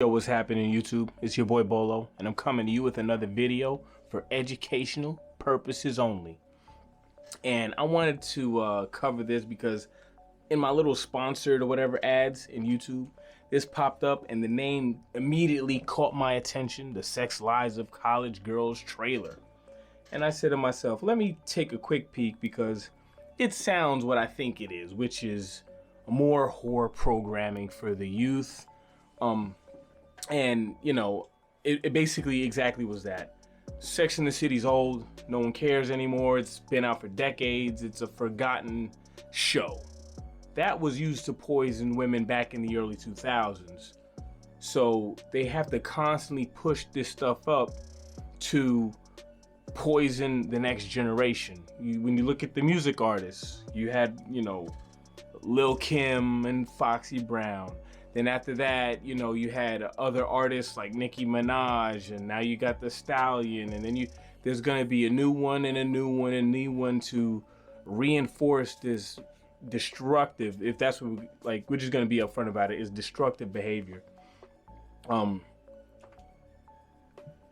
Yo, what's happening YouTube? It's your boy Bolo, and I'm coming to you with another video for educational purposes only. And I wanted to cover this because in my little sponsored or whatever ads in YouTube, this popped up and the name immediately caught my attention, the Sex Lives of College Girls trailer. And I said to myself, let me take a quick peek because it sounds what I think it is, which is more horror programming for the youth. And you know, it basically exactly was that. Sex and the City's old, no one cares anymore, it's been out for decades, it's a forgotten show. That was used to poison women back in the early 2000s. So they have to constantly push this stuff up to poison the next generation. When you look at the music artists, you had, you know, Lil Kim and Foxy Brown. Then after that, you know, you had other artists like Nicki Minaj, and now you got the Stallion, and then there's gonna be a new one and a new one and a new one to reinforce this destructive, if that's what we're just gonna be upfront about it, is destructive behavior. The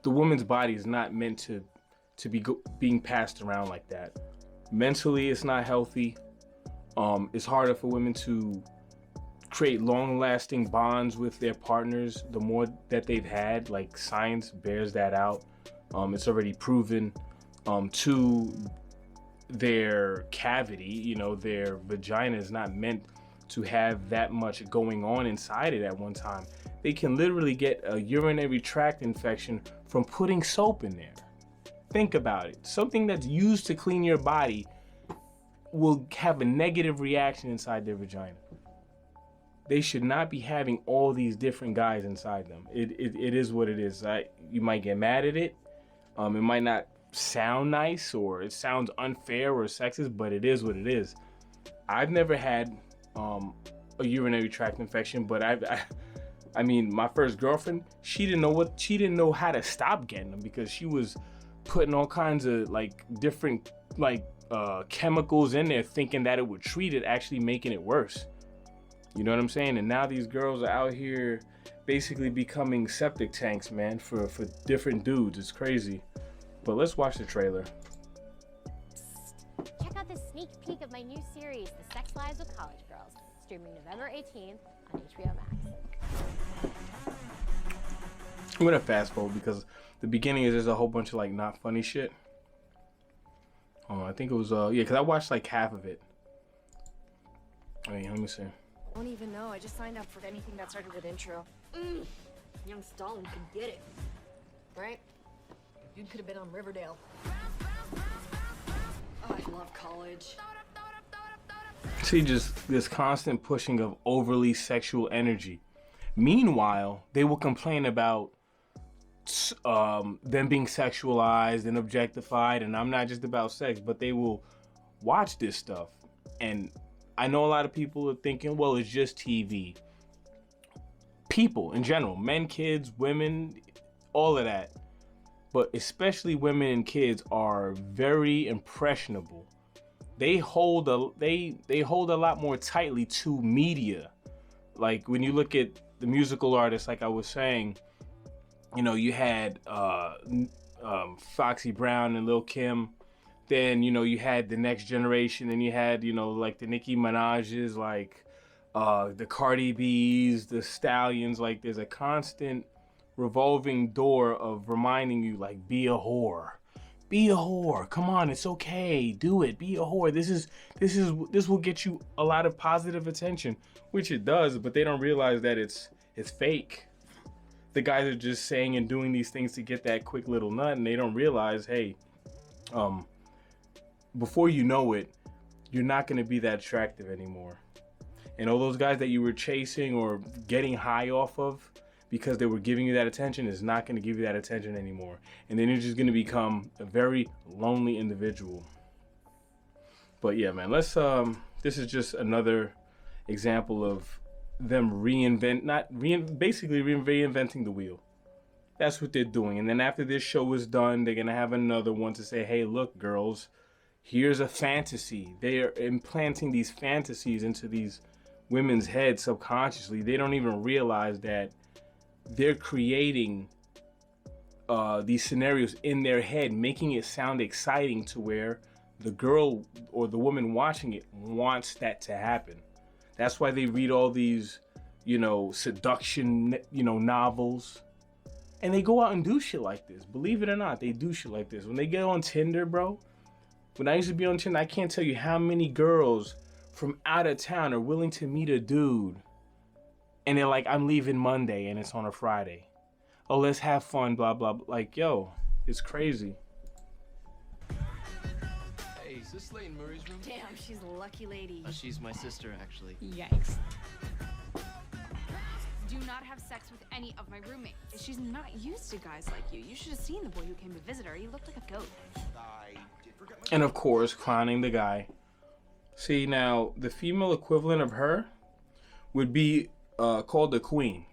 woman's body is not meant to be being passed around like that. Mentally, it's not healthy. It's harder for women to create long-lasting bonds with their partners the more that they've had. Like, science bears that out. It's already proven. To their cavity, you know, their vagina is not meant to have that much going on inside it at one time. They can literally get a urinary tract infection from putting soap in there. Think about it. Something that's used to clean your body will have a negative reaction inside their vagina. They should not be having all these different guys inside them. It is what it is. You might get mad at it. It might not sound nice, or it sounds unfair or sexist, but it is what it is. I've never had a urinary tract infection, but I mean, my first girlfriend, she didn't know how to stop getting them because she was putting all kinds of different chemicals in there, thinking that it would treat it, actually making it worse. You know what I'm saying? And now these girls are out here basically becoming septic tanks, man, for different dudes. It's crazy. But let's watch the trailer. Check out this sneak peek of my new series, The Sex Lives of College Girls, streaming November 18th on HBO Max. I'm gonna fast forward because the beginning is just a whole bunch of not funny shit. Oh, I think it was yeah, because I watched half of it. Wait, let me see. I don't even know. I just signed up for anything that started with intro. Young Stalin could get it. Right? You could have been on Riverdale. Oh, I love college. See, just this constant pushing of overly sexual energy. Meanwhile, they will complain about them being sexualized and objectified, and I'm not just about sex, but they will watch this stuff. And I know a lot of people are thinking, well, it's just TV. People in general, men, kids, women, all of that, but especially women and kids are very impressionable. They hold a lot more tightly to media. Like when you look at the musical artists, like I was saying, you know, you had Foxy Brown and Lil Kim. Then, you know, you had the next generation, and you had, you know, the Nicki Minaj's, the Cardi B's, the Stallions. There's a constant revolving door of reminding you, be a whore. Be a whore. Come on, it's okay. Do it. Be a whore. This will get you a lot of positive attention, which it does, but they don't realize that it's fake. The guys are just saying and doing these things to get that quick little nut, and they don't realize, hey, before you know it, you're not going to be that attractive anymore. And all those guys that you were chasing or getting high off of because they were giving you that attention is not going to give you that attention anymore. And then you're just going to become a very lonely individual. But yeah, man, this is just another example of them basically reinventing the wheel. That's what they're doing. And then after this show is done, they're going to have another one to say, hey, look, girls, here's a fantasy. They are implanting these fantasies into these women's heads subconsciously. They don't even realize that they're creating these scenarios in their head, making it sound exciting to where the girl or the woman watching it wants that to happen. That's why they read all these, seduction, novels. And they go out and do shit like this. Believe it or not, they do shit like this. When they get on Tinder, bro, when I used to be on Tinder, I can't tell you how many girls from out of town are willing to meet a dude. And they're like, I'm leaving Monday and it's on a Friday. Oh, let's have fun, blah, blah, blah. Like, yo, it's crazy. Hey, is this Leighton Murray's room? Damn, she's a lucky lady. She's my sister, actually. Yikes. Do not have sex with any of my roommates. She's not used to guys like you. You should have seen the boy who came to visit her. He looked like a goat. And of course, clowning the guy. See, now, the female equivalent of her would be called the queen.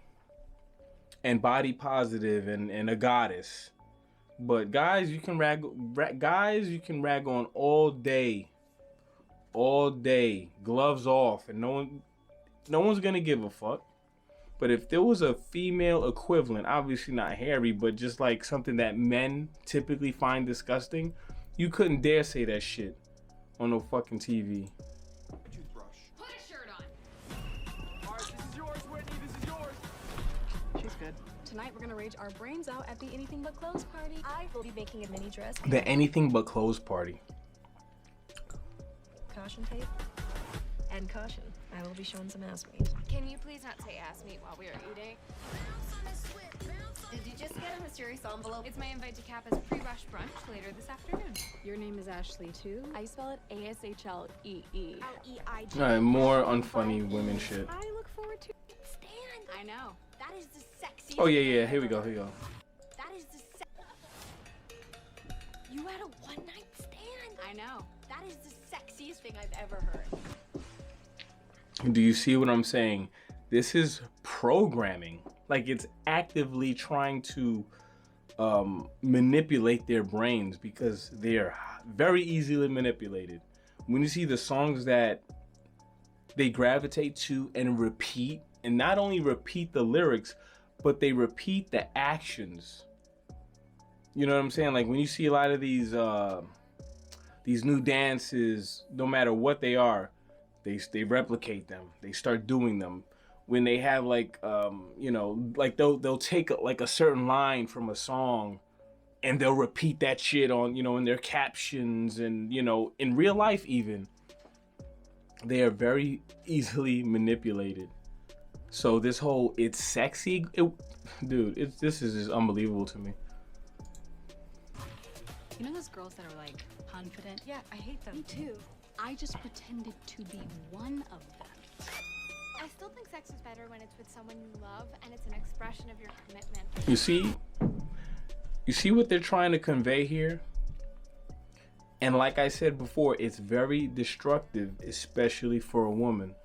And body positive and a goddess. But guys, you can rag on all day. All day. Gloves off. And no one's gonna give a fuck. But if there was a female equivalent, obviously not hairy, but just like something that men typically find disgusting, you couldn't dare say that shit on no fucking TV. Toothbrush. Put a shirt on. Alright, this is yours, Whitney, this is yours. She's good. Tonight we're gonna rage our brains out at the Anything But Clothes party. I will be making a mini dress. The anything but clothes party. Caution tape. And caution, I will be showing some ass meat. Can you please not say ass meat while we are eating? Did you just get a mysterious envelope? It's my invite to Kappa's pre-rush brunch later this afternoon. Your name is Ashley too? I spell it A-S-H-L-E-E. L-E-I-G. Alright, more unfunny women shit. I look forward to Stan. I know. That is the sexiest. Oh yeah, here we go. That is the You had a one-night stand. I know. That is the sexiest thing I've ever heard. Do you see what I'm saying? This is programming. Like, it's actively trying to manipulate their brains because they're very easily manipulated. When you see the songs that they gravitate to and repeat, and not only repeat the lyrics, but they repeat the actions. You know what I'm saying? Like, when you see a lot of these new dances, no matter what they are, they replicate them. They start doing them. When they have like like they'll take like a certain line from a song and they'll repeat that shit on, in their captions and, in real life even. They are very easily manipulated. So this whole it's sexy, this is just unbelievable to me. You know those girls that are like confident? Yeah, I hate them. Me too. I just pretended to be one of them. I still think sex is better when it's with someone you love and it's an expression of your commitment. You see what they're trying to convey here? And like I said before, it's very destructive, especially for a woman.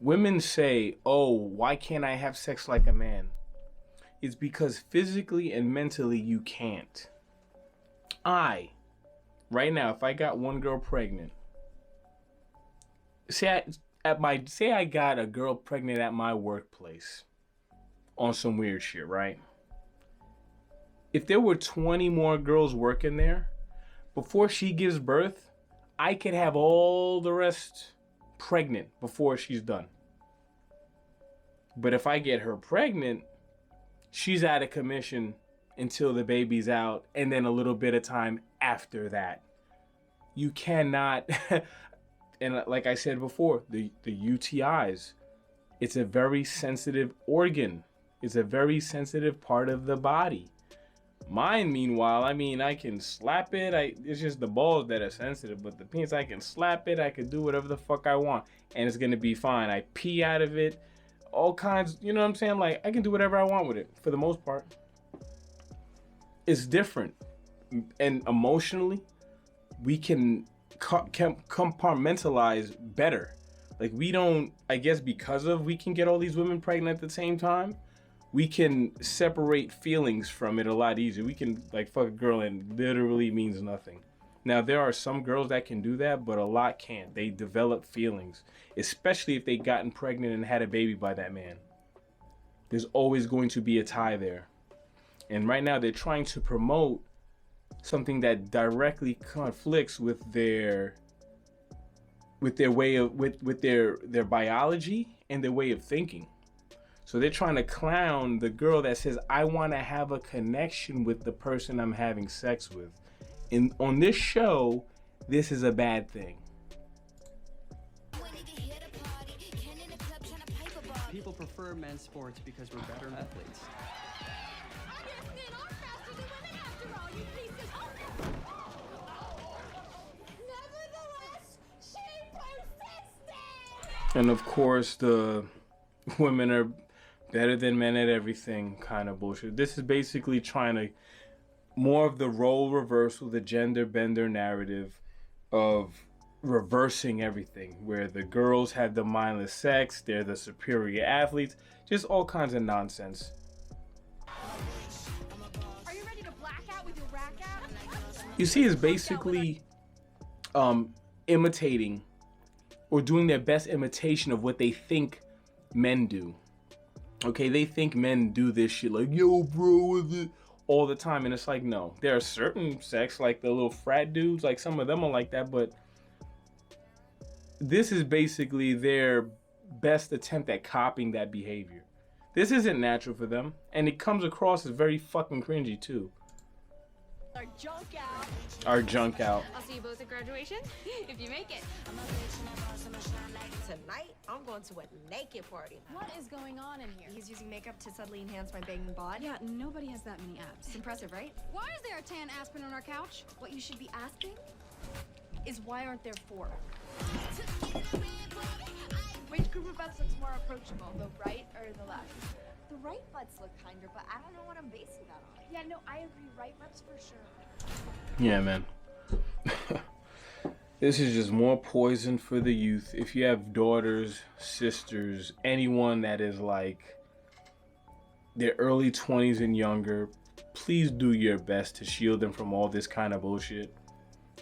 Women say, oh, why can't I have sex like a man? It's because physically and mentally you can't. Right now, if I got one girl pregnant, say I got a girl pregnant at my workplace on some weird shit, right? If there were 20 more girls working there, before she gives birth, I could have all the rest pregnant before she's done. But if I get her pregnant, she's out of commission until the baby's out, and then a little bit of time after that. You cannot, and like I said before, the UTIs, it's a very sensitive organ. It's a very sensitive part of the body. Mine, meanwhile, I can slap it. It's just the balls that are sensitive, but the penis, I can slap it. I can do whatever the fuck I want, and it's gonna be fine. I pee out of it, all kinds. You know what I'm saying? Like, I can do whatever I want with it for the most part. It's different, and emotionally, we can compartmentalize better. Like, we don't. I guess because we can get all these women pregnant at the same time. We can separate feelings from it a lot easier. We can like fuck a girl and literally means nothing. Now, there are some girls that can do that, but a lot can't. They develop feelings, especially if they gotten pregnant and had a baby by that man. There's always going to be a tie there. And right now they're trying to promote something that directly conflicts with their way of with their biology and their way of thinking. So they're trying to clown the girl that says, I want to have a connection with the person I'm having sex with. And on this show, this is a bad thing. People prefer men's sports because we're better athletes. And of course, the women are better than men at everything kind of bullshit. This is basically trying to more of the role reversal, the gender bender narrative of reversing everything, where the girls have the mindless sex, they're the superior athletes, just all kinds of nonsense. Are you ready to black out with your rack out? You see, it's basically imitating or doing their best imitation of what they think men do. Okay, they think men do this shit like, yo, bro, all the time. And it's like, no, there are certain sex, like the little frat dudes, like some of them are like that, but this is basically their best attempt at copying that behavior. This isn't natural for them, and it comes across as very fucking cringy too. Our junk out. Our junk out. I'll see you both at graduation if you make it. Tonight, I'm going to a naked party. What is going on in here? He's using makeup to subtly enhance my banging bod. Yeah, nobody has that many abs. It's impressive, right? Why is there a tan Aspen on our couch? What you should be asking is why aren't there 4? Which group of butts looks more approachable, the right or the left? The right butts look kinder, but I don't know what I'm basing that on. Yeah, no, I agree. Right butts for sure. Yeah, man. This is just more poison for the youth. If you have daughters, sisters, anyone that is like their early 20s and younger, please do your best to shield them from all this kind of bullshit.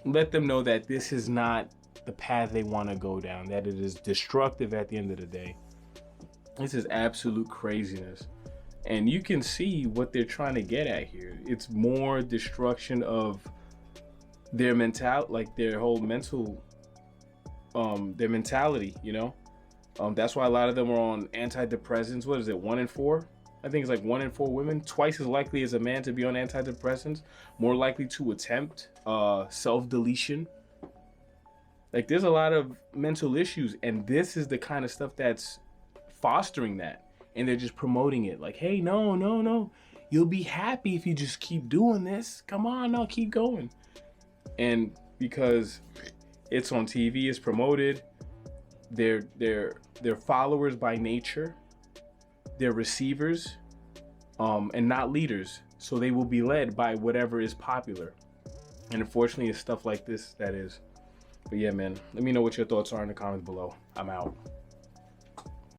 Let them know that this is not the path they want to go down, that it is destructive at the end of the day. This is absolute craziness. And you can see what they're trying to get at here. It's more destruction of their like their whole mental, their mentality, you know? That's why a lot of them are on antidepressants. What is it, 1 in 4? I think it's like 1 in 4 women, twice as likely as a man to be on antidepressants, more likely to attempt self-deletion. Like, there's a lot of mental issues, and this is the kind of stuff that's fostering that. And they're just promoting it like, hey, no, you'll be happy if you just keep doing this. Come on, no, keep going. And because it's on TV, it's promoted, they're followers by nature, they're receivers, and not leaders. So they will be led by whatever is popular. And unfortunately, it's stuff like this that is. But yeah, man, let me know what your thoughts are in the comments below. I'm out.